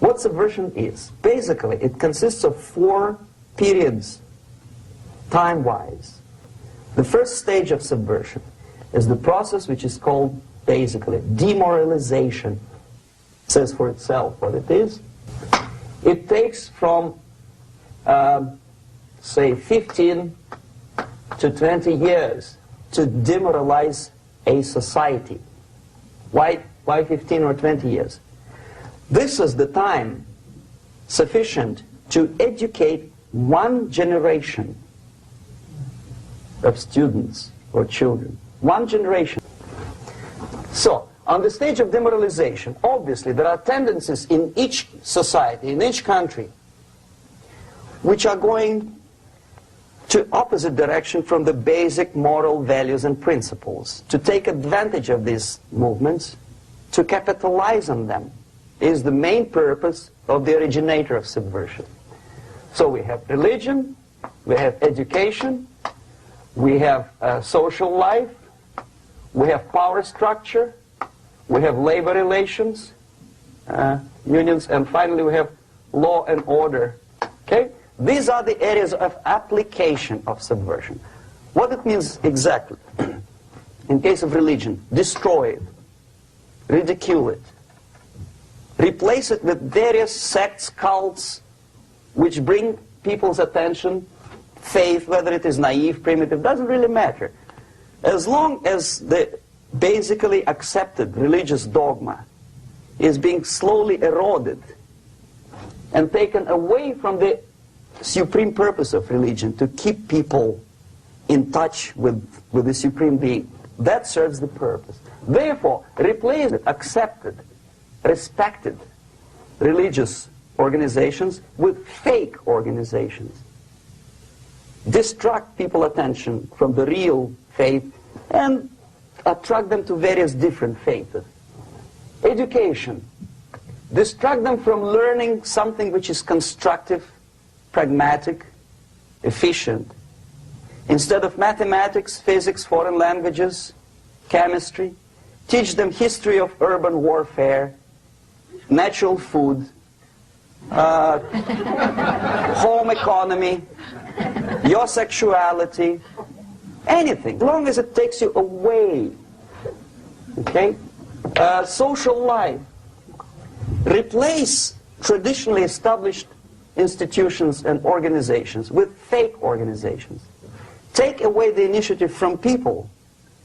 What subversion is? Basically, it consists of 4 periods, time-wise. The first stage of subversion is the process which is called, basically, demoralization. It says for itself what it is. It takes from, say, 15 to 20 years to demoralize a society. Why 15 or 20 years? This is the time sufficient to educate one generation of students or children. One generation. So, on the stage of demoralization, obviously there are tendencies in each society, in each country, which are going to opposite direction from the basic moral values and principles. To take advantage of these movements, to capitalize on them, is the main purpose of the originator of subversion. So we have religion, we have education, we have social life, we have power structure, we have labor relations, unions, and finally we have law and order. Okay? These are the areas of application of subversion. What it means exactly? In case of religion, destroy it, ridicule it, replace it with various sects, cults, which bring people's attention, faith, whether it is naive, primitive, doesn't really matter. As long as the basically accepted religious dogma is being slowly eroded and taken away from the supreme purpose of religion, to keep people in touch with the supreme being, that serves the purpose. Therefore, replace it, accepted, respected religious organizations with fake organizations. Distract people's attention from the real faith and attract them to various different faiths. Education. Distract them from learning something which is constructive, pragmatic, efficient. Instead of mathematics, physics, foreign languages, chemistry, teach them history of urban warfare, natural food, home economy, your sexuality, anything, as long as it takes you away. Okay? Social life. Replace traditionally established institutions and organizations with fake organizations. Take away the initiative from people.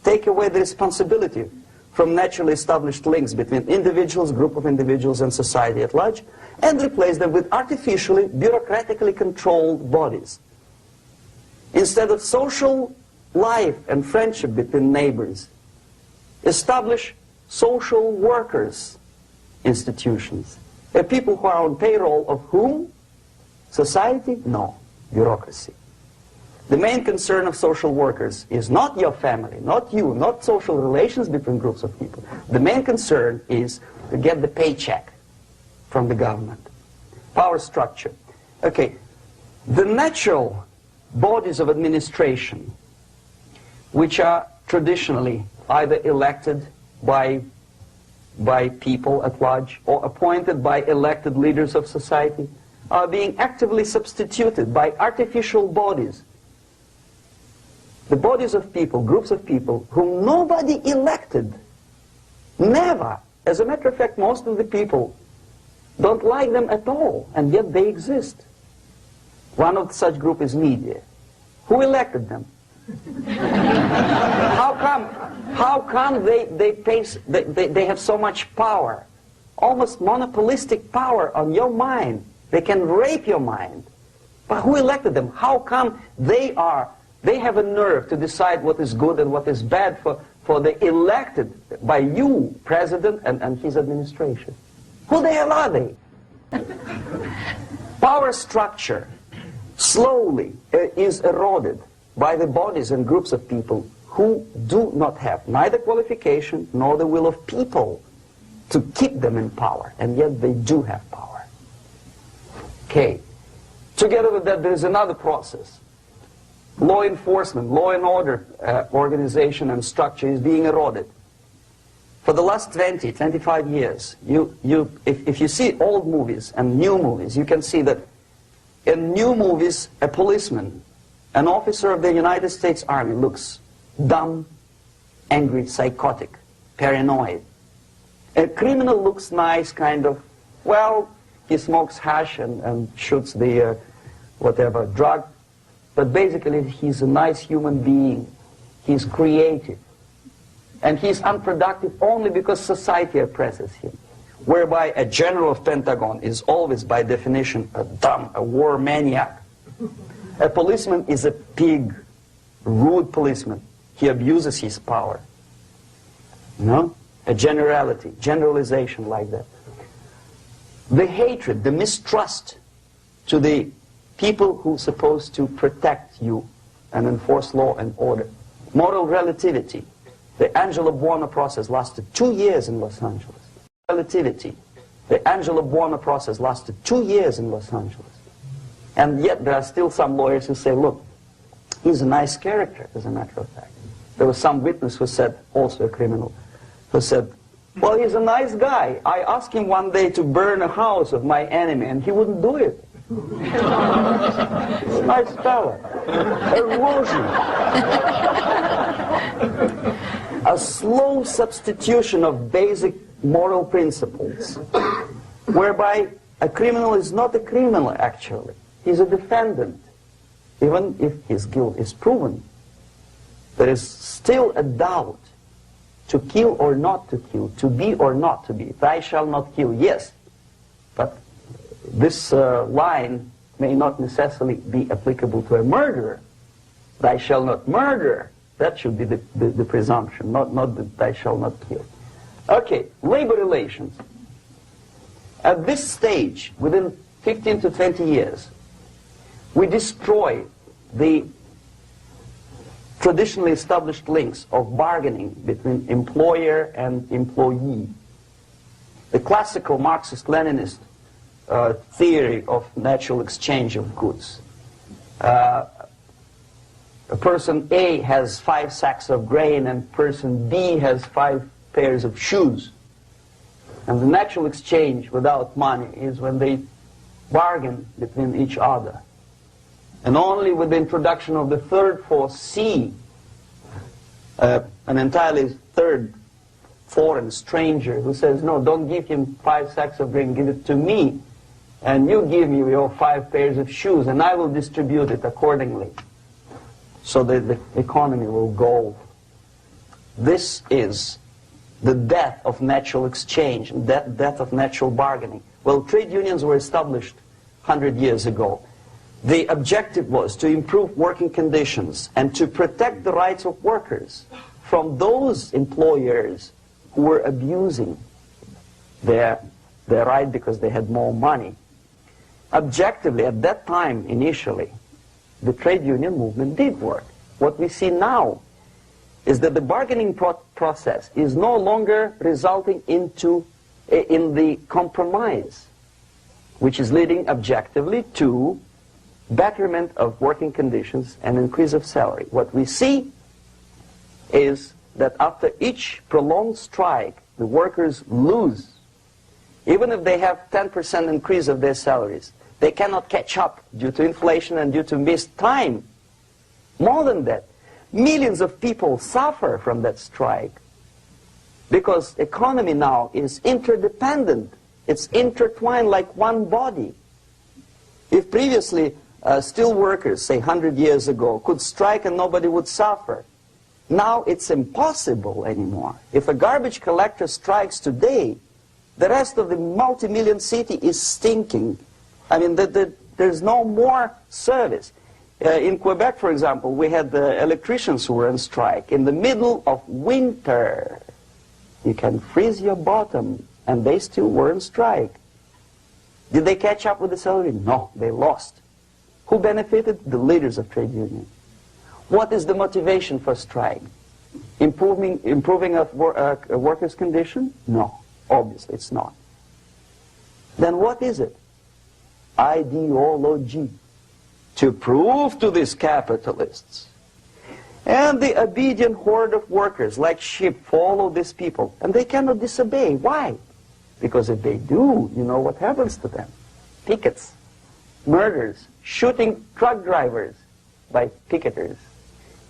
Take away the responsibility from naturally established links between individuals, group of individuals, and society at large, and replace them with artificially, bureaucratically controlled bodies. Instead of social life and friendship between neighbors, establish social workers institutions. People who are on payroll of whom? Society? No. Bureaucracy. The main concern of social workers is not your family, not you, not social relations between groups of people. The main concern is to get the paycheck from the government. Power structure. Okay. The natural bodies of administration, which are traditionally either elected by people at large or appointed by elected leaders of society, are being actively substituted by artificial bodies. The bodies of people, groups of people, whom nobody elected. Never. As a matter of fact, most of the people don't like them at all, and yet they exist. One of such group is media. Who elected them? How come they have so much power? Almost monopolistic power on your mind. They can rape your mind. But who elected them? How come they have a nerve to decide what is good and what is bad for the elected by you, president, and his administration? Who the hell are they? Power structure slowly is eroded by the bodies and groups of people who do not have neither qualification nor the will of people to keep them in power, and yet they do have power. Okay. Together with that, there is another process. Law enforcement, law and order organization and structure is being eroded. For the last 20, 25 years, if you see old movies and new movies, you can see that in new movies, a policeman, an officer of the United States Army looks dumb, angry, psychotic, paranoid. A criminal looks nice, kind of, well, he smokes hash and shoots the whatever drug, but basically he's a nice human being. He's creative. And he's unproductive only because society oppresses him. Whereby a general of Pentagon is always, by definition, a war maniac. A policeman is a pig, rude policeman. He abuses his power. You know? A generalization like that. The hatred, the mistrust to the people who are supposed to protect you and enforce law and order. Moral relativity. The Angelo Buono process lasted 2 years in Los Angeles. Relativity. The Angelo Buono process lasted 2 years in Los Angeles. And yet there are still some lawyers who say, look, he's a nice character, as a matter of fact. There was some witness who said, also a criminal, who said, well, he's a nice guy. I asked him one day to burn a house of my enemy, and he wouldn't do it. He's a nice fella. Erosion. A slow substitution of basic moral principles, whereby a criminal is not a criminal, actually. He's a defendant. Even if his guilt is proven, there is still a doubt. To kill or not to kill, to be or not to be. Thou shalt not kill, yes. But this line may not necessarily be applicable to a murderer. Thou shalt not murder. That should be the presumption, not that thou shalt not kill. Okay, labor relations. At this stage, within 15 to 20 years, we destroy the traditionally established links of bargaining between employer and employee. The classical Marxist-Leninist theory of natural exchange of goods. Person A has 5 sacks of grain and person B has 5 pairs of shoes. And the natural exchange without money is when they bargain between each other. And only with the introduction of the third force, C, an entirely third foreign stranger who says, no, don't give him 5 sacks of grain, give it to me, and you give me your 5 pairs of shoes, and I will distribute it accordingly, so that the economy will go. This is the death of natural exchange, death of natural bargaining. Well, trade unions were established 100 years ago. The objective was to improve working conditions and to protect the rights of workers from those employers who were abusing their right because they had more money. Objectively, at that time, initially, the trade union movement did work. What we see now is that the bargaining process is no longer resulting in the compromise, which is leading objectively to betterment of working conditions and increase of salary. What we see is that after each prolonged strike, the workers lose. Even if they have 10% increase of their salaries, they cannot catch up due to inflation and due to missed time. More than that, millions of people suffer from that strike because economy now is interdependent. It's intertwined like one body. If previously steel workers, say 100 years ago, could strike and nobody would suffer, now it's impossible anymore. If a garbage collector strikes today, the rest of the multi-million city is stinking. I mean, there's no more service. In Quebec, for example, we had the electricians who were on strike in the middle of winter. You can freeze your bottom, and they still were on strike. Did they catch up with the salary? No, they lost. Who benefited? The leaders of trade unions. What is the motivation for strike? Improving of a workers' condition? No, obviously it's not. Then what is it? Ideology. To prove to these capitalists And the obedient horde of workers, like sheep, follow these people. And they cannot disobey. Why? Because if they do, you know what happens to them. Pickets, murders, shooting truck drivers by picketers.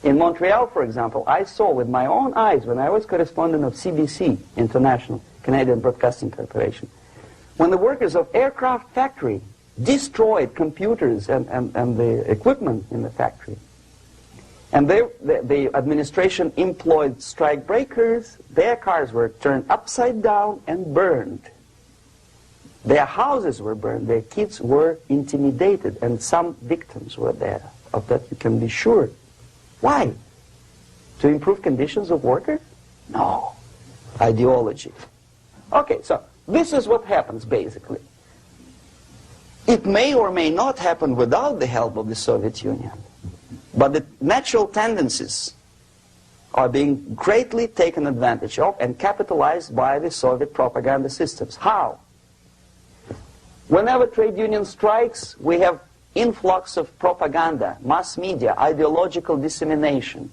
In Montreal, for example, I saw with my own eyes when I was correspondent of CBC, International, Canadian Broadcasting Corporation, when the workers of aircraft factory destroyed computers and the equipment in the factory. And the administration employed strike breakers. Their cars were turned upside down and burned. Their houses were burned. Their kids were intimidated. And some victims were there. Of that you can be sure. Why? To improve conditions of workers? No. Ideology. Okay, so this is what happens basically. It may or may not happen without the help of the Soviet Union. But the natural tendencies are being greatly taken advantage of and capitalized by the Soviet propaganda systems. How? Whenever trade union strikes, we have influx of propaganda, mass media, ideological dissemination.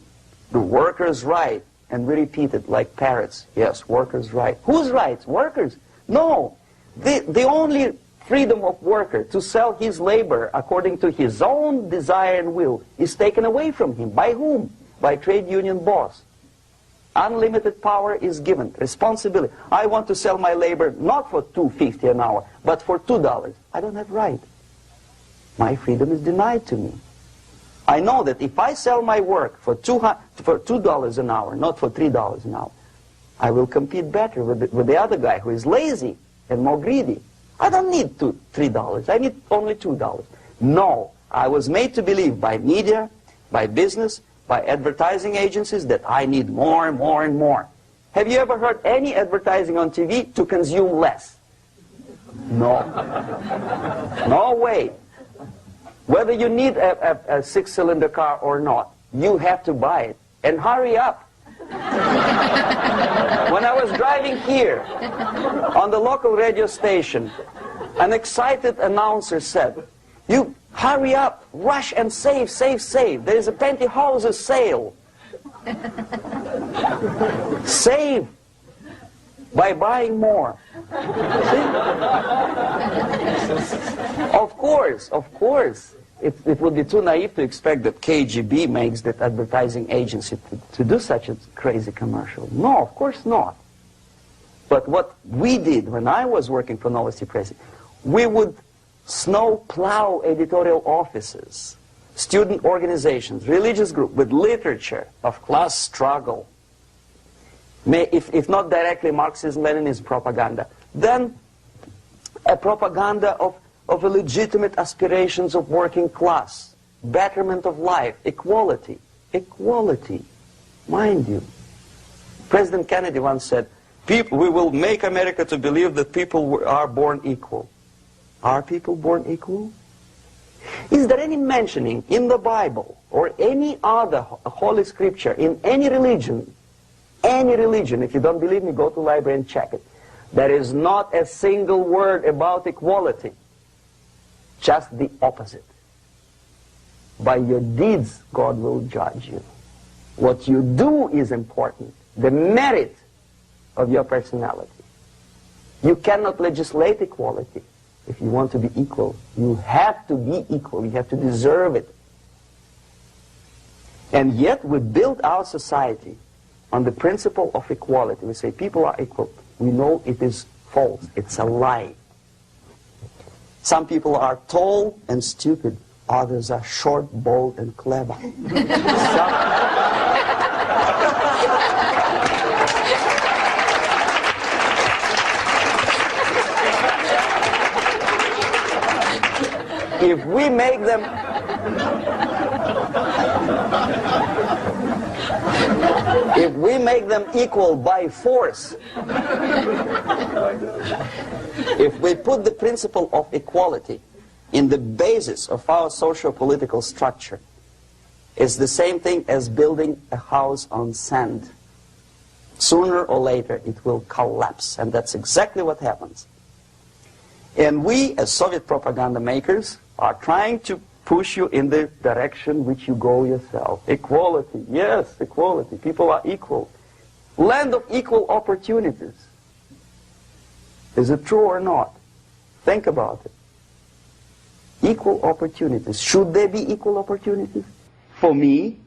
The workers' right, and we repeat it like parrots. Yes, workers' right. Whose rights? Workers? No. The only freedom of worker to sell his labor according to his own desire and will is taken away from him. By whom? By trade union boss. Unlimited power is given. Responsibility. I want to sell my labor not for $2.50 an hour, but for $2. I don't have right. My freedom is denied to me. I know that if I sell my work for $2 an hour, not for $3 an hour, I will compete better with the other guy who is lazy and more greedy. I don't need $3. I need only $2. No, I was made to believe by media, by business, by advertising agencies that I need more and more and more. Have you ever heard any advertising on TV to consume less? No. No way. Whether you need a six-cylinder car or not, you have to buy it. And hurry up. When I was driving here on the local radio station, an excited announcer said, "You hurry up, rush and save, save, save. There is a pantyhose sale." Save by buying more. See? Of course. It would be too naive to expect that KGB makes that advertising agency to do such a crazy commercial. No, of course not. But what we did when I was working for Novosti Press, we would snow plow editorial offices, student organizations, religious groups with literature of class struggle, if not directly Marxism-Leninism propaganda, then a propaganda of legitimate aspirations of working class, betterment of life, equality. Equality, mind you. President Kennedy once said, we will make America to believe that people are born equal. Are people born equal? Is there any mentioning in the Bible or any other holy scripture in any religion, if you don't believe me, go to the library and check it. There is not a single word about equality. Just the opposite. By your deeds, God will judge you. What you do is important. The merit of your personality. You cannot legislate equality. If you want to be equal, you have to be equal. You have to deserve it. And yet we build our society on the principle of equality. We say people are equal. We know it is false. It's a lie. Some people are tall and stupid. Others are short, bold, and clever. If we make them equal by force, if we put the principle of equality in the basis of our socio-political structure, it's the same thing as building a house on sand. Sooner or later it will collapse, and that's exactly what happens. And we, as Soviet propaganda makers, are trying to push you in the direction which you go yourself. Equality, yes, equality. People are equal. Land of equal opportunities. Is it true or not? Think about it. Equal opportunities. Should there be equal opportunities? For me,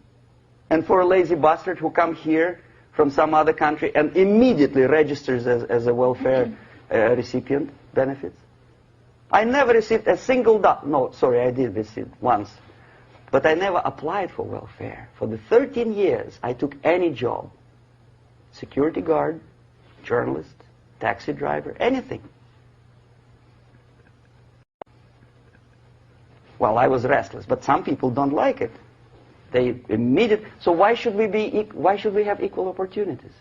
and for a lazy bastard who come here from some other country and immediately registers as a welfare recipient benefits? I never received a single dollar. No, sorry, I did receive once. But I never applied for welfare. For the 13 years, I took any job. Security guard, journalist, taxi driver, anything. Well, I was restless, but some people don't like it. They immediately. So why should we have equal opportunities?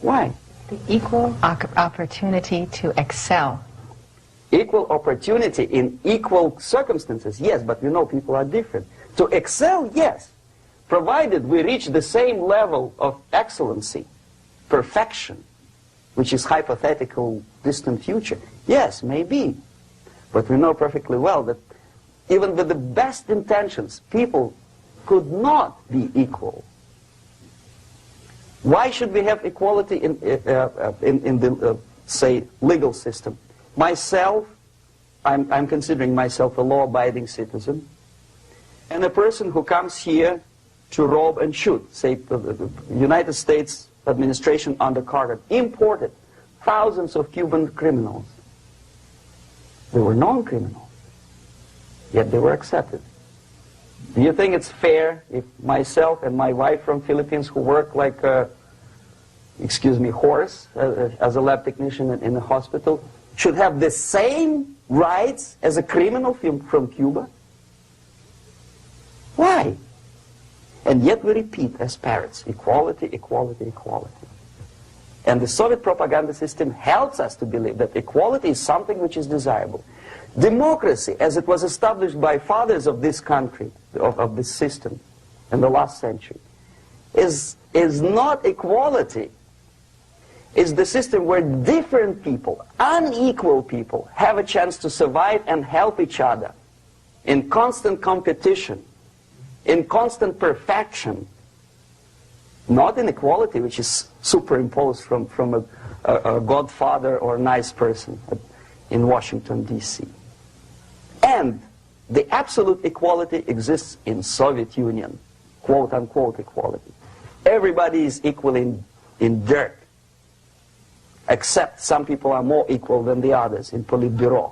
Why? The equal opportunity to excel. Equal opportunity in equal circumstances, yes, but you know people are different. To excel, yes, provided we reach the same level of excellency, perfection, which is hypothetical, distant future. Yes, maybe. But we know perfectly well that even with the best intentions, people could not be equal. Why should we have equality in the, say, legal system? Myself, I'm considering myself a law-abiding citizen, and a person who comes here to rob and shoot, say, the United States administration under Carter, imported thousands of Cuban criminals. They were non-criminals, yet they were accepted. Do you think it's fair if myself and my wife from Philippines, who work like a, excuse me, horse as a lab technician in a hospital, should have the same rights as a criminal from Cuba? Why? And yet we repeat as parrots, equality, equality, equality. And the Soviet propaganda system helps us to believe that equality is something which is desirable. Democracy, as it was established by fathers of this country, of this system in the last century, is not equality. It's the system where different people, unequal people, have a chance to survive and help each other in constant competition, in constant perfection, not in equality, which is superimposed from a godfather or a nice person in Washington, D.C. And the absolute equality exists in Soviet Union, quote-unquote equality. Everybody is equal in dirt, except some people are more equal than the others in Politburo.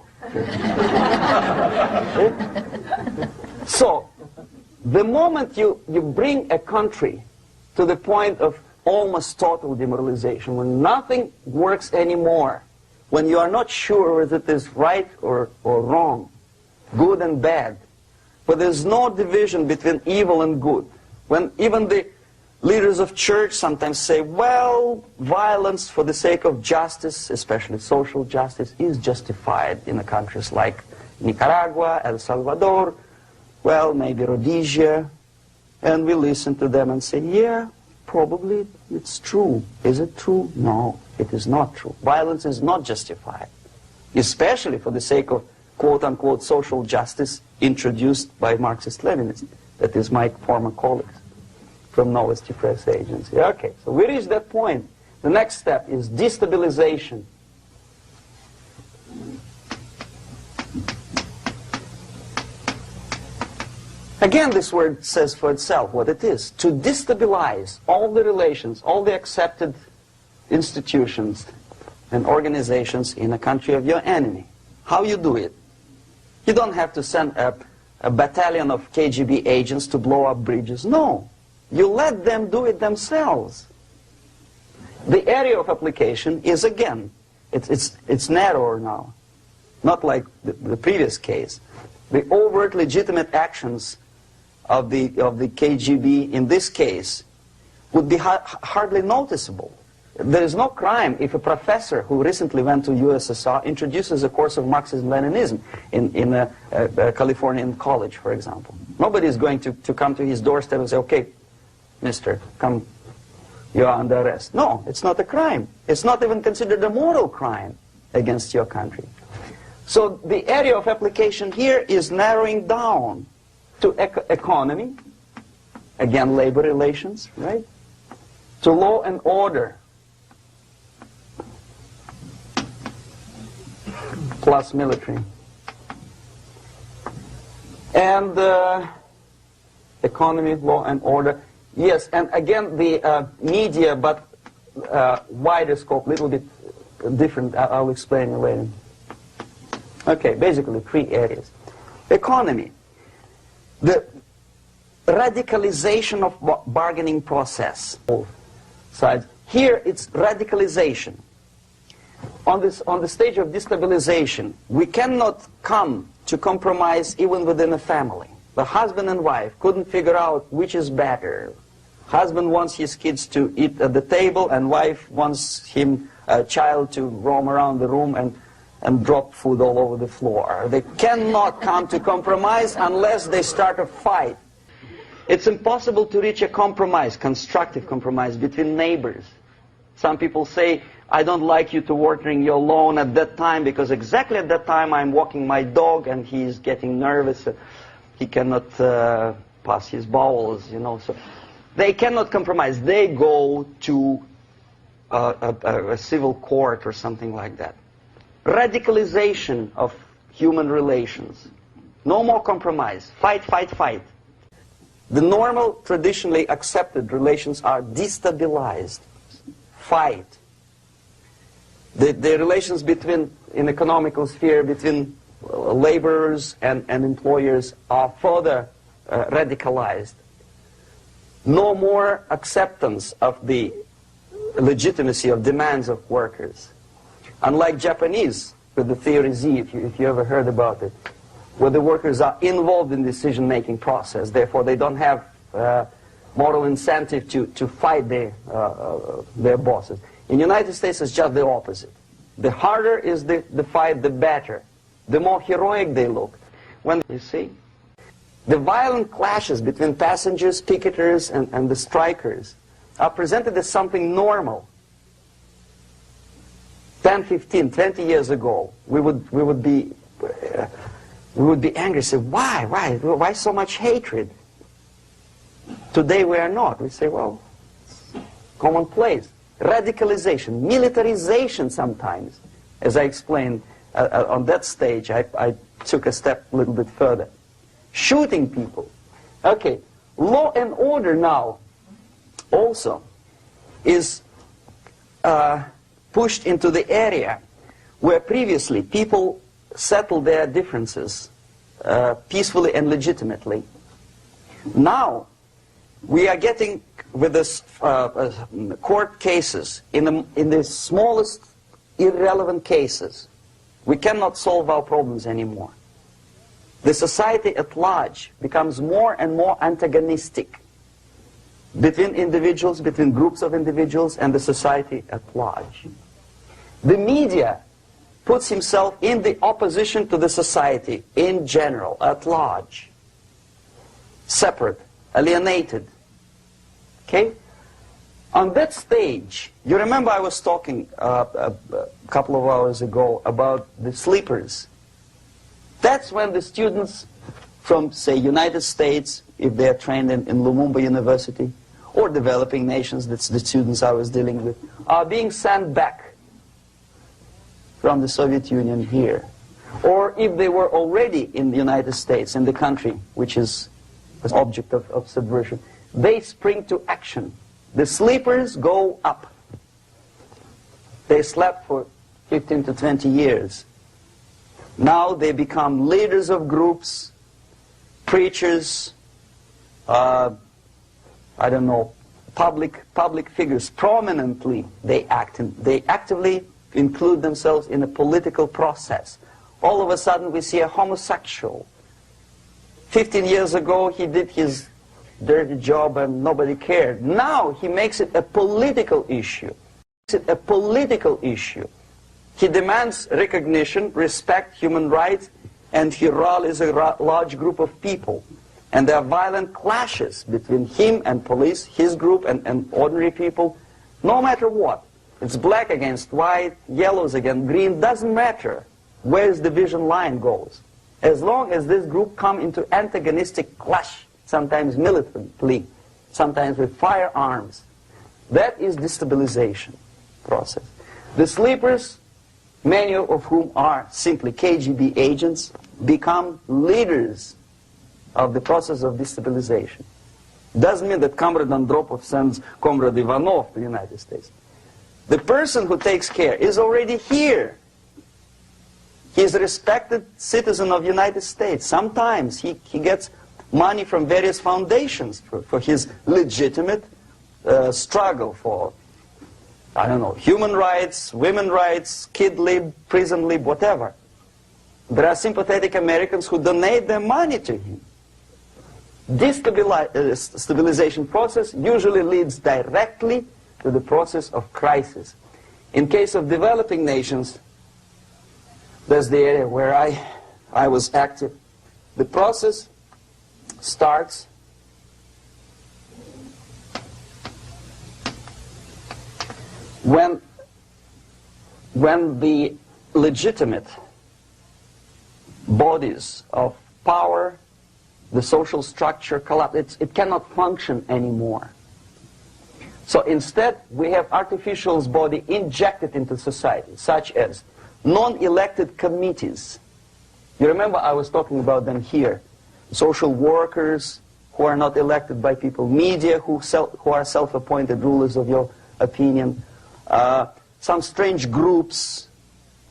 So, the moment you bring a country to the point of almost total demoralization, when nothing works anymore, when you are not sure whether it is right or wrong, good and bad, but there's no division between evil and good, when even the leaders of church sometimes say, well, violence for the sake of justice, especially social justice, is justified in the countries like Nicaragua, El Salvador, well, maybe Rhodesia, and we listen to them and say, yeah, probably it's true. Is it true? No, it is not true. Violence is not justified, especially for the sake of quote-unquote social justice introduced by Marxist-Leninists, that is my former colleagues from Novosti Press Agency. Okay, so we reached that point. The next step is destabilization. Again, this word says for itself what it is. To destabilize all the relations, all the accepted institutions and organizations in a country of your enemy. How you do it? You don't have to send a battalion of KGB agents to blow up bridges. No. You let them do it themselves. The area of application is, again, it's narrower now. Not like the previous case. The overt legitimate actions of the KGB in this case would be hardly noticeable. There is no crime if a professor who recently went to USSR introduces a course of Marxism-Leninism in a Californian college, for example. Nobody is going to come to his doorstep and say, okay, mister, come, you are under arrest. No, it's not a crime. It's not even considered a moral crime against your country. So the area of application here is narrowing down to economy, again labor relations, right? To law and order, plus military. And economy, law and order. Yes, and again the media, but wider scope, little bit different. I'll explain it later. Okay, basically 3 areas. Economy. The radicalization of bargaining process. Both sides. Here it's radicalization. On the stage of destabilization, we cannot come to compromise even within a family. The husband and wife couldn't figure out which is better. Husband wants his kids to eat at the table, and wife wants a child to roam around the room and drop food all over the floor. They cannot come to compromise unless they start a fight. It's impossible to reach a compromise, constructive compromise, between neighbors. Some people say, I don't like you to watering your lawn at that time because exactly at that time I'm walking my dog and he's getting nervous. He cannot pass his bowels, you know. So they cannot compromise. They go to a civil court or something like that. Radicalization of human relations. No more compromise. Fight, fight, fight. The normal, traditionally accepted relations are destabilized. Fight. The relations between, in economical sphere, between laborers and employers are further radicalized. No more acceptance of the legitimacy of demands of workers. Unlike Japanese, with the theory Z, if you ever heard about it, where the workers are involved in the decision-making process, therefore they don't have moral incentive to fight their bosses. In the United States, it's just the opposite. The harder is the fight, the better. The more heroic they look. When you see, the violent clashes between passengers, picketers, and the strikers are presented as something normal. 10, 15, 20 years ago, we would be angry, say, why so much hatred? Today we are not. We say, well, it's commonplace. Radicalization, militarization sometimes. As I explained on that stage, I took a step a little bit further. Shooting people. Okay, law and order now also is pushed into the area where previously people settled their differences peacefully and legitimately. Now we are getting, with this court cases, in the smallest irrelevant cases, we cannot solve our problems anymore. The society at large becomes more and more antagonistic between individuals, between groups of individuals, and the society at large. The media puts himself in the opposition to the society in general, at large. Separate, alienated. Okay? On that stage, you remember I was talking a couple of hours ago about the sleepers. That's when the students from, say, United States, if they are trained in Lumumba University, or developing nations, that's the students I was dealing with, are being sent back from the Soviet Union here. Or if they were already in the United States, in the country which is the object of subversion, they spring to action. The sleepers go up. They slept for 15 to 20 years. Now they become leaders of groups, preachers, I don't know, public figures. Prominently they actively include themselves in a political process. All of a sudden we see a homosexual. 15 years ago he did his dirty job and nobody cared. Now he makes it a political issue. He demands recognition, respect, human rights, and he rallies a large group of people. And there are violent clashes between him and police, his group and ordinary people, no matter what. It's black against white, yellows against green, doesn't matter. where the division line goes. As long as this group come into antagonistic clash, sometimes militantly, sometimes with firearms, that is destabilization process. The sleepers, many of whom are simply KGB agents, become leaders of the process of destabilization. Doesn't mean that Comrade Andropov sends Comrade Ivanov to the United States. The person who takes care is already here. He is a respected citizen of the United States. Sometimes he gets money from various foundations for his legitimate struggle for, I don't know, human rights, women's rights, kid lib, prison lib, whatever. There are sympathetic Americans who donate their money to him. This stabilization process usually leads directly to the process of crisis. In case of developing nations, that's the area where I was active. The process starts when the legitimate bodies of power, the social structure collapse. It cannot function anymore. So instead, we have artificial body injected into society, such as non-elected committees. You remember I was talking about them here. Social workers who are not elected by people, media who are self-appointed rulers of your opinion, some strange groups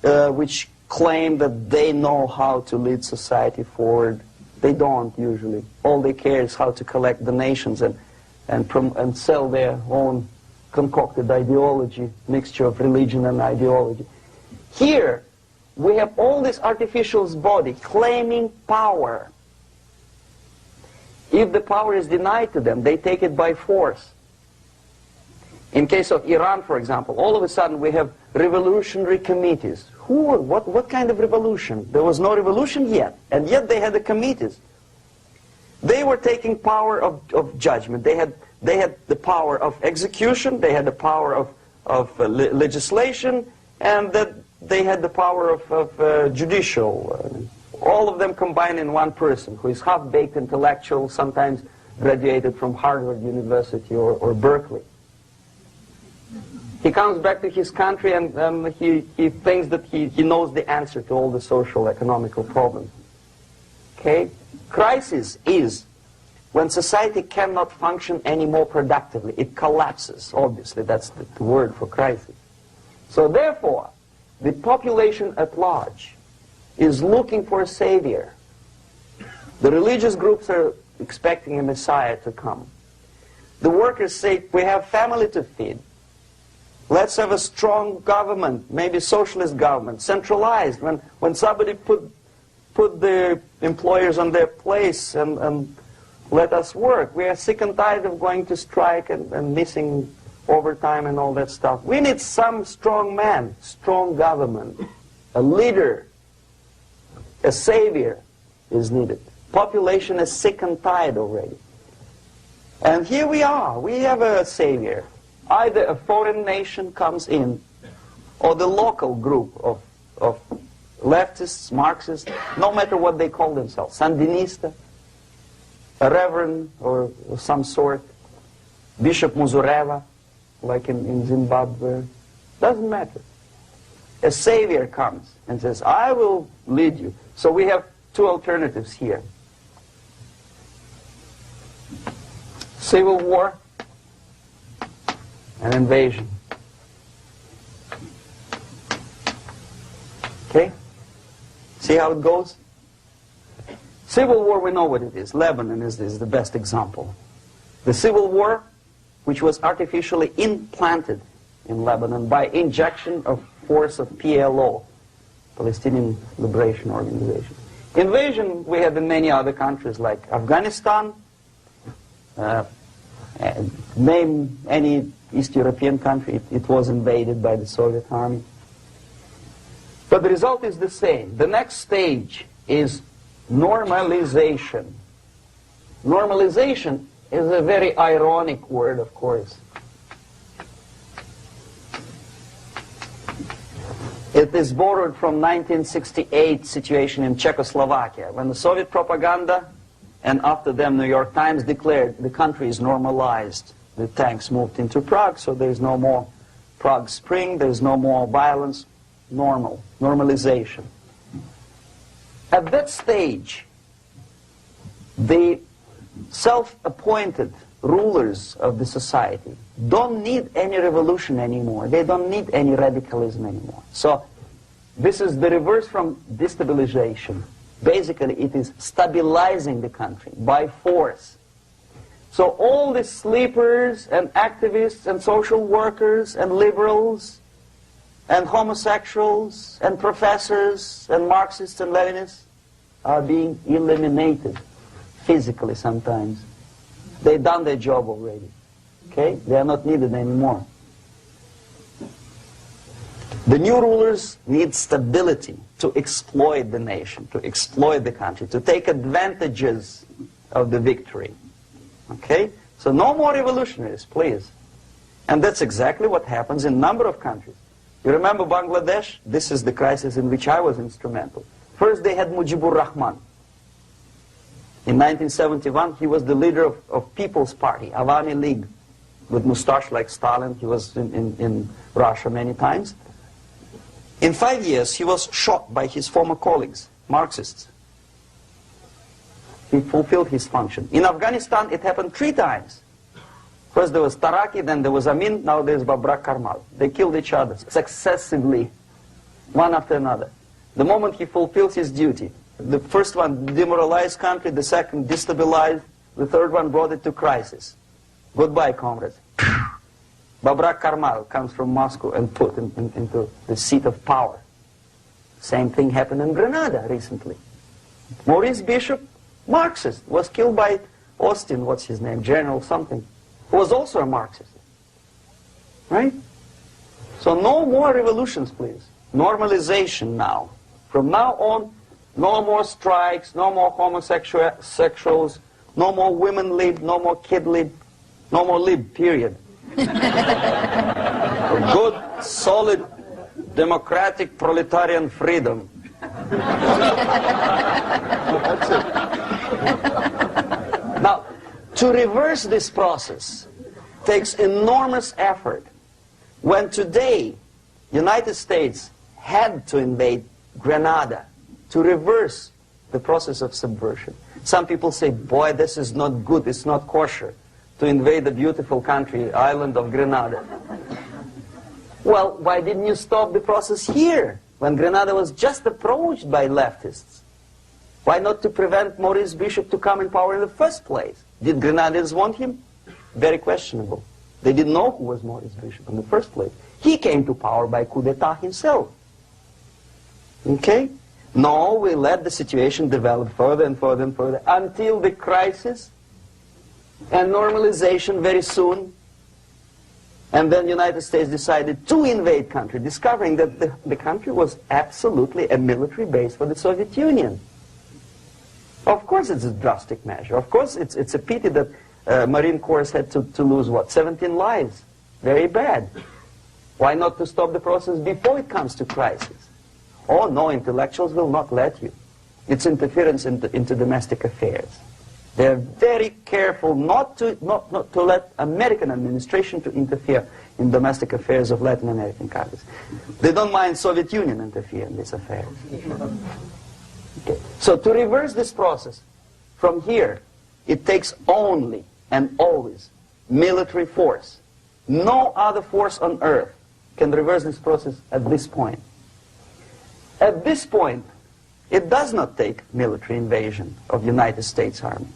which claim that they know how to lead society forward. They don't usually. All they care is how to collect donations and sell their own concocted ideology, mixture of religion and ideology. Here, we have all this artificial body claiming power. If the power is denied to them, they take it by force. In case of Iran, for example, all of a sudden we have revolutionary committees. What kind of revolution? There was no revolution yet, and yet they had the committees. They were taking power of judgment. They had the power of execution, they had the power of legislation, and that they had the power of judicial. All of them combined in one person, who is half-baked intellectual, sometimes graduated from Harvard University or Berkeley. He comes back to his country and he thinks that he knows the answer to all the social, economical problems. Okay? Crisis is when society cannot function any more productively. It collapses, obviously. That's the word for crisis. So therefore, the population at large is looking for a savior. The religious groups are expecting a Messiah to come. The workers say, we have family to feed. Let's have a strong government, maybe socialist government, centralized. When somebody put the employers on their place and let us work. We are sick and tired of going to strike and missing overtime and all that stuff. We need some strong man, strong government, a leader, a savior is needed. Population is sick and tired already. And here we are. We have a savior. Either a foreign nation comes in, or the local group of leftists, Marxists, no matter what they call themselves, Sandinista, a reverend or some sort, Bishop Muzureva, like in Zimbabwe, doesn't matter. A savior comes and says, I will lead you. So we have two alternatives here. Civil war and invasion. Okay? See how it goes? Civil war, we know what it is. Lebanon is the best example. The civil war, which was artificially implanted in Lebanon by injection of force of PLO, Palestinian Liberation Organization. Invasion we have in many other countries like Afghanistan, name any East European country, it was invaded by the Soviet army. But the result is the same. The next stage is normalization. Normalization is a very ironic word, of course. It is borrowed from 1968 situation in Czechoslovakia, when the Soviet propaganda and after them New York Times declared the country is normalized. The tanks moved into Prague, so there is no more Prague Spring, there is no more violence, normalization. At that stage, the self-appointed rulers of the society don't need any revolution anymore. They don't need any radicalism anymore. So this is the reverse from destabilization. Basically, it is stabilizing the country by force. So all the sleepers and activists and social workers and liberals and homosexuals and professors and Marxists and Leninists are being eliminated physically sometimes. They've done their job already. Okay? They are not needed anymore. The new rulers need stability to exploit the nation, to exploit the country, to take advantages of the victory. Okay? So no more revolutionaries, please. And that's exactly what happens in a number of countries. You remember Bangladesh? This is the crisis in which I was instrumental. First they had Mujibur Rahman. In 1971, he was the leader of People's Party, Awami League, with mustache like Stalin. He was in Russia many times. In 5 years, he was shot by his former colleagues, Marxists. He fulfilled his function. In Afghanistan, it happened 3 times. First there was Taraki, then there was Amin, now there's Babrak Karmal. They killed each other successively, one after another. The moment he fulfills his duty, the first one demoralized country, the second destabilized, the third one brought it to crisis. Goodbye, comrades. Babrak Karmal comes from Moscow and put into the seat of power. Same thing happened in Grenada recently. Maurice Bishop, Marxist, was killed by Austin, what's his name, General something, who was also a Marxist. Right? So no more revolutions, please. Normalization now. From now on, no more strikes, no more homosexuals, no more women lib, no more kid lib, no more lib, period. Good, solid, democratic, proletarian freedom. That's it. Now, to reverse this process takes enormous effort. When today, United States had to invade Grenada to reverse the process of subversion. Some people say, boy, this is not good, it's not kosher to invade the beautiful country, island of Grenada. Well, why didn't you stop the process here, when Grenada was just approached by leftists? Why not to prevent Maurice Bishop to come in power in the first place? Did Grenadians want him? Very questionable. They didn't know who was Maurice Bishop in the first place. He came to power by coup d'etat himself. Okay? No, we let the situation develop further and further and further until the crisis and normalization very soon. And then the United States decided to invade country, discovering that the country was absolutely a military base for the Soviet Union. Of course it's a drastic measure. Of course it's a pity that Marine Corps had to lose, what, 17 lives. Very bad. Why not to stop the process before it comes to crisis? Oh no, intellectuals will not let you. It's interference into domestic affairs. They're very careful not to let American administration to interfere in domestic affairs of Latin American countries. They don't mind Soviet Union interfere in these affairs. Okay. So to reverse this process, from here, it takes only and always military force. No other force on earth can reverse this process at this point. At this point, it does not take military invasion of the United States Army.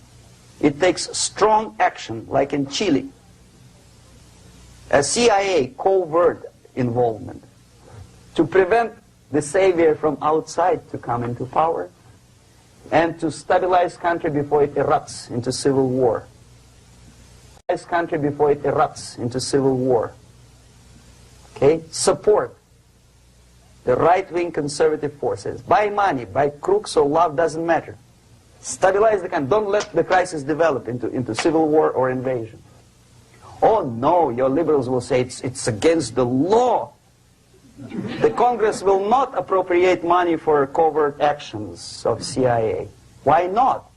It takes strong action, like in Chile. A CIA covert involvement to prevent the savior from outside to come into power and to stabilize country before it erupts into civil war. Stabilize country before it erupts into civil war. Okay? Support the right-wing conservative forces. By money, by crooks or love, doesn't matter. Stabilize the country. Don't let the crisis develop into civil war or invasion. Oh no, your liberals will say it's against the law The Congress will not appropriate money for covert actions of CIA. Why not?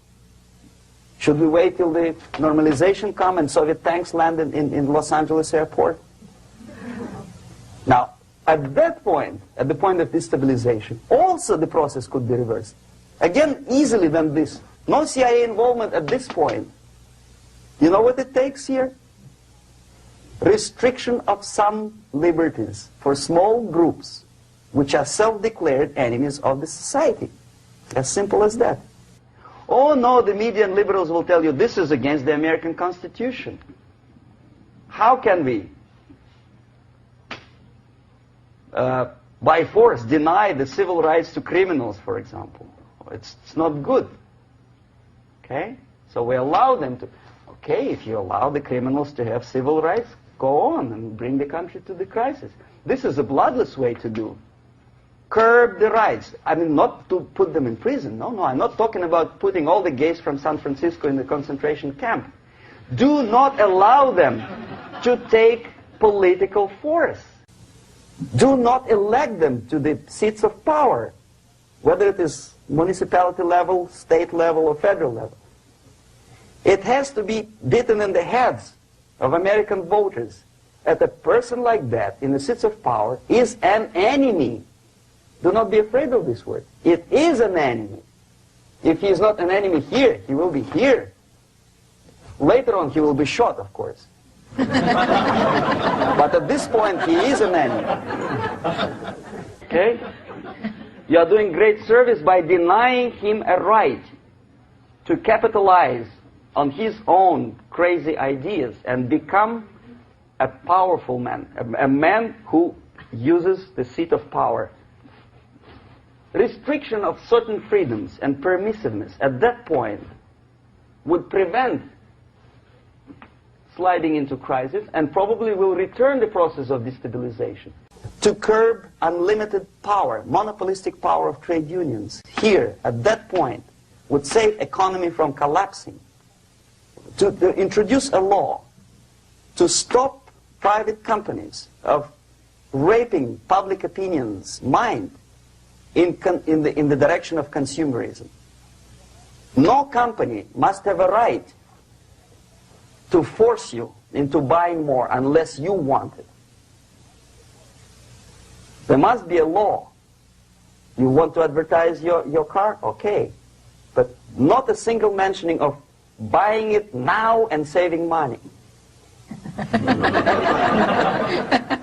Should we wait till the normalization come and Soviet tanks land in Los Angeles airport? Now, at that point, at the point of destabilization, also the process could be reversed. Again, easily than this. No CIA involvement at this point. You know what it takes here? Restriction of some liberties for small groups which are self-declared enemies of the society. As simple as that. Oh no, the media and liberals will tell you this is against the American Constitution. How can we, by force, deny the civil rights to criminals, for example? It's not good. Okay? So we allow them to. Okay, if you allow the criminals to have civil rights, go on and bring the country to the crisis. This is a bloodless way to do. Curb the rights. I mean, not to put them in prison. No, I'm not talking about putting all the gays from San Francisco in the concentration camp. Do not allow them to take political force. Do not elect them to the seats of power, whether it is municipality level, state level, or federal level. It has to be beaten in the heads of American voters that a person like that in the seats of power is an enemy. Do not be afraid of this word. It is an enemy. If he is not an enemy here, he will be here. Later on, he will be shot, of course. But at this point, he is an enemy. Okay? You are doing great service by denying him a right to capitalize on his own crazy ideas and become a powerful man, a man who uses the seat of power. Restriction of certain freedoms and permissiveness at that point would prevent sliding into crisis and probably will return the process of destabilization. To curb unlimited power, monopolistic power of trade unions, here, at that point, would save economy from collapsing. To introduce a law to stop private companies of raping public opinion's mind in the direction of consumerism. No company must have a right to force you into buying more unless you want it. There must be a law. You want to advertise your car? Okay. But not a single mentioning of buying it now and saving money.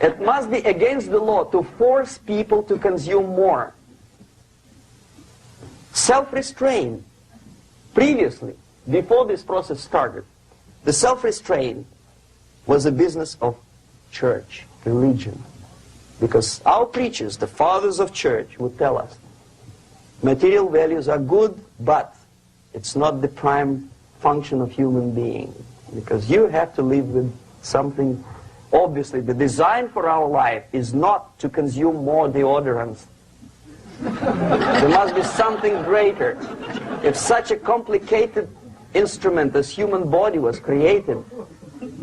It must be against the law to force people to consume more. Self-restraint. Previously, before this process started, the self-restraint was a business of church, religion. Because our preachers, the fathers of church, would tell us, material values are good, but it's not the prime function of human being. Because you have to live with something. Obviously, the design for our life is not to consume more deodorants. There must be something greater. If such a complicated instrument as human body was created,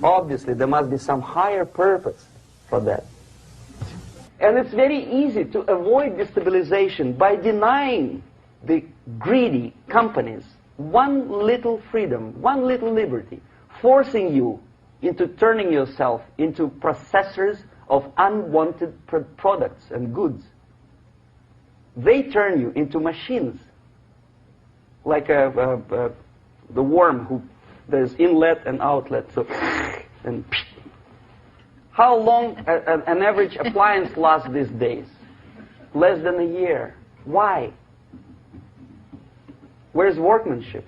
obviously there must be some higher purpose for that. And it's very easy to avoid destabilization by denying the greedy companies one little freedom, one little liberty, forcing you into turning yourself into processors of unwanted products and goods. They turn you into machines, like the worm who there's inlet and outlet. So, and how long an average appliance lasts these days? Less than a year. Why? Where's workmanship?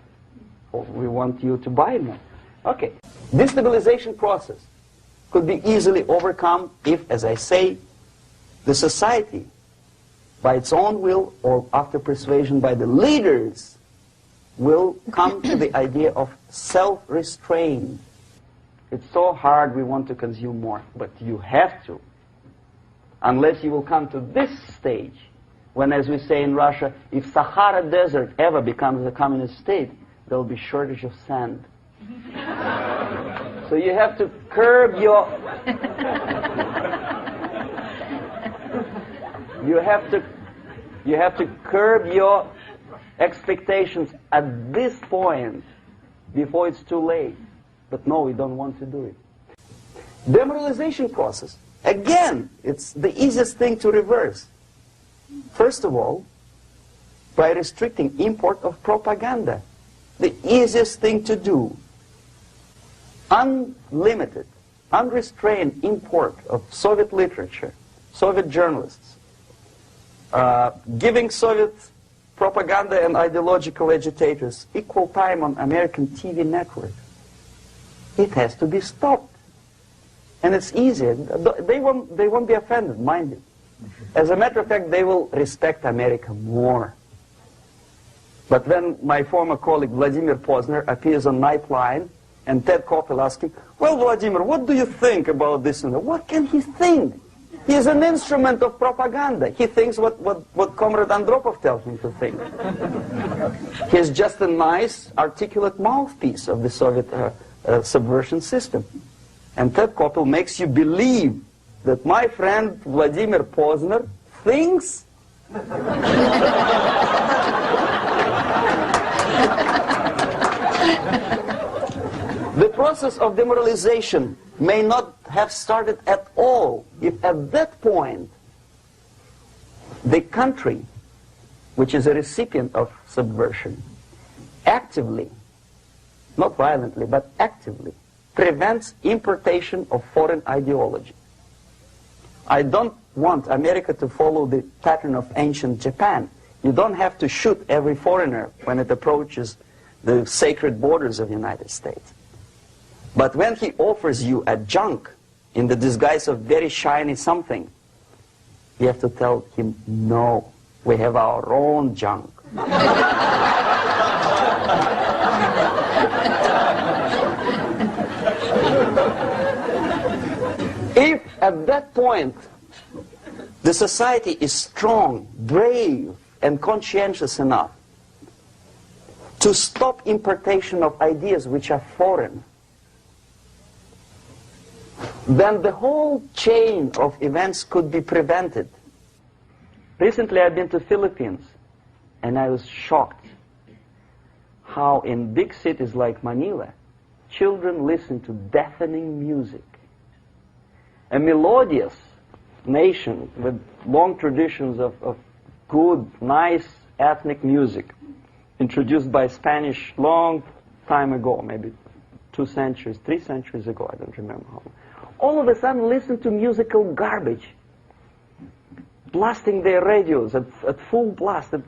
Oh, we want you to buy more. Okay. Destabilization process could be easily overcome if, as I say, the society, by its own will or after persuasion by the leaders, will come to the idea of self-restraint. It's so hard we want to consume more, but you have to. Unless you will come to this stage, when, as we say in Russia, if Sahara Desert ever becomes a communist state, there will be shortage of sand. So you have to curb your... You have to curb your expectations at this point before it's too late. But no, we don't want to do it. Demoralization process. Again, it's the easiest thing to reverse. First of all, by restricting import of propaganda. The easiest thing to do. Unlimited, unrestrained import of Soviet literature, Soviet journalists, giving Soviet propaganda and ideological agitators equal time on American TV network. It has to be stopped. And it's easy. They won't be offended, mind you. As a matter of fact, they will respect America more. But when my former colleague Vladimir Posner appears on Nightline and Ted Koppel asks him, well, Vladimir, what do you think about this and that? What can he think? He's an instrument of propaganda. He thinks what Comrade Andropov tells him to think. He's just a nice, articulate mouthpiece of the Soviet subversion system. And Ted Koppel makes you believe that my friend Vladimir Posner thinks the process of demoralization may not have started at all if at that point the country, which is a recipient of subversion, actively, not violently, but actively, prevents importation of foreign ideology. I don't want America to follow the pattern of ancient Japan. You don't have to shoot every foreigner when it approaches the sacred borders of the United States. But when he offers you a junk in the disguise of very shiny something, you have to tell him, no, we have our own junk. If at that point the society is strong, brave, and conscientious enough to stop importation of ideas which are foreign, then the whole chain of events could be prevented. Recently I've been to the Philippines, and I was shocked how in big cities like Manila, children listen to deafening music. A melodious nation with long traditions of good, nice ethnic music, introduced by Spanish long time ago, maybe 2 centuries, 3 centuries ago, I don't remember how long. All of a sudden listen to musical garbage, blasting their radios at full blast, at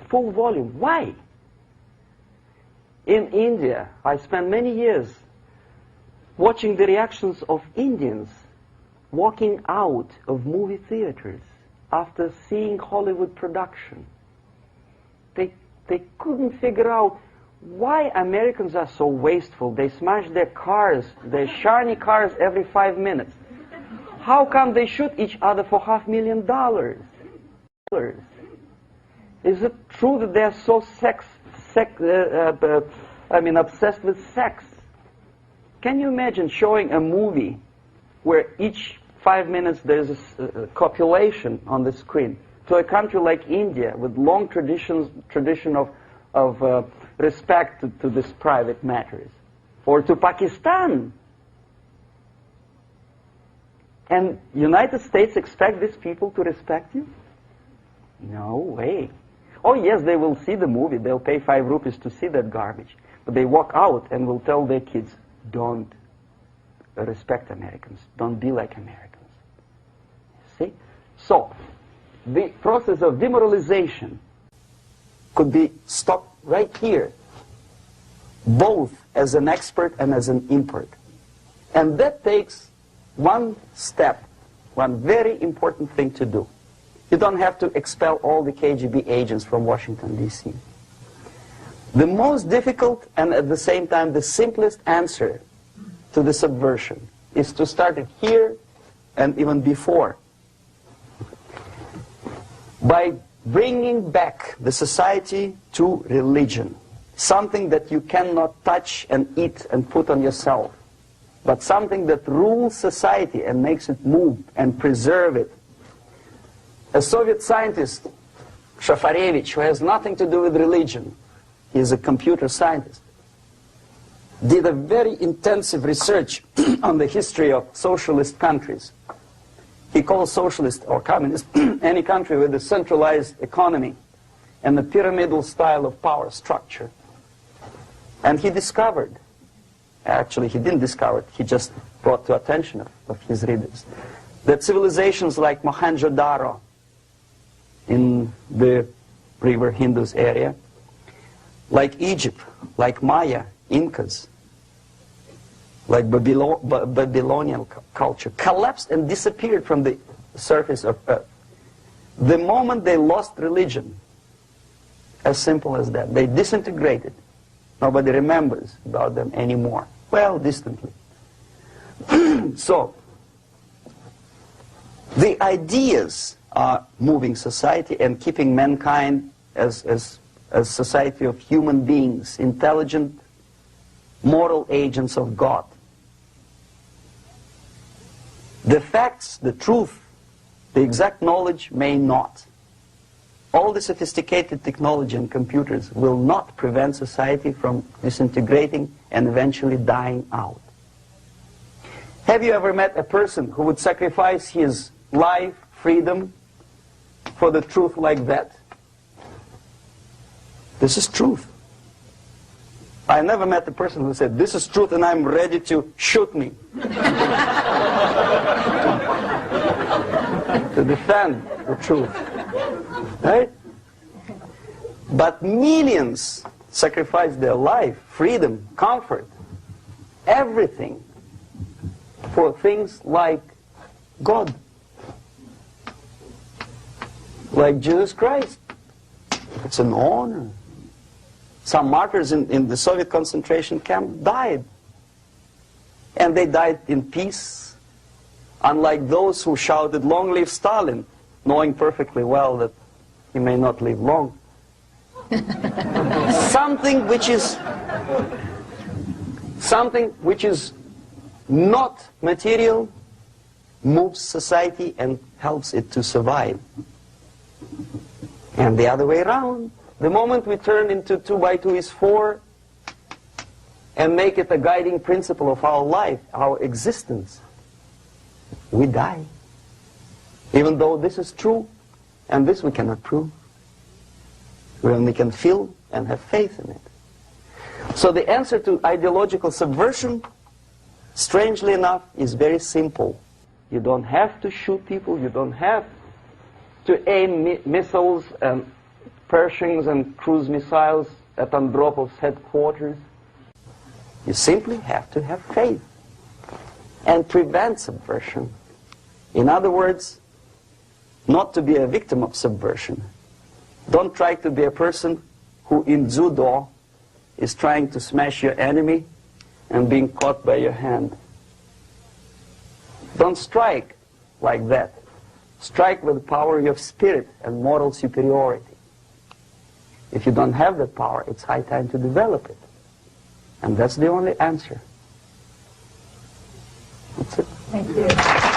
full volume. Why? In India, I spent many years watching the reactions of Indians walking out of movie theaters after seeing Hollywood production. They couldn't figure out why Americans are so wasteful. They smash their cars, their shiny cars, every 5 minutes. How come they shoot each other for $500,000? Is it true that they're so obsessed with sex? Can you imagine showing a movie where each 5 minutes there's a copulation on the screen to a country like India with long tradition of respect to these private matters, or to Pakistan? And United States expect these people to respect you? No way. Oh yes, they will see the movie, they'll pay 5 rupees to see that garbage, but they walk out and will tell their kids, don't respect Americans, don't be like Americans. See? So, the process of demoralization could be stopped right here, both as an expert and as an import. And that takes one step, one very important thing to do. You don't have to expel all the KGB agents from Washington, D.C. The most difficult and at the same time the simplest answer to the subversion is to start it here and even before, by bringing back the society to religion, something that you cannot touch and eat and put on yourself, but something that rules society and makes it move and preserve it. A Soviet scientist, Shafarevich, who has nothing to do with religion, he is a computer scientist, did a very intensive research on the history of socialist countries. He calls socialist or communist any country with a centralized economy and a pyramidal style of power structure. And he discovered, actually he didn't discover it, he just brought to attention of his readers, that civilizations like Mohenjo-Daro in the river Indus area, like Egypt, like Maya, Incas, like Babylonian culture, collapsed and disappeared from the surface of Earth. The moment they lost religion, as simple as that, they disintegrated. Nobody remembers about them anymore. Well, distantly. So, the ideas are moving society and keeping mankind as a society of human beings, intelligent, moral agents of God. The facts, the truth, the exact knowledge may not. All the sophisticated technology and computers will not prevent society from disintegrating and eventually dying out. Have you ever met a person who would sacrifice his life, freedom, for the truth like that? This is truth. I never met a person who said, this is truth and I'm ready to shoot me. To defend the truth. Right? But millions sacrifice their life, freedom, comfort, everything for things like God. Like Jesus Christ. It's an honor. Some martyrs in the Soviet concentration camp died. And they died in peace, unlike those who shouted, "Long live Stalin," knowing perfectly well that he may not live long. Something which is not material moves society and helps it to survive. And the other way around. The moment we turn into 2 by 2 is 4 and make it a guiding principle of our life, our existence, we die. Even though this is true, and this we cannot prove. We only can feel and have faith in it. So the answer to ideological subversion, strangely enough, is very simple. You don't have to shoot people, you don't have to aim missiles and Pershings and cruise missiles at Andropov's headquarters. You simply have to have faith and prevent subversion. In other words, not to be a victim of subversion. Don't try to be a person who in judo is trying to smash your enemy and being caught by your hand. Don't strike like that. Strike with the power of spirit and moral superiority. If you don't have that power, it's high time to develop it. And that's the only answer. That's it. Thank you.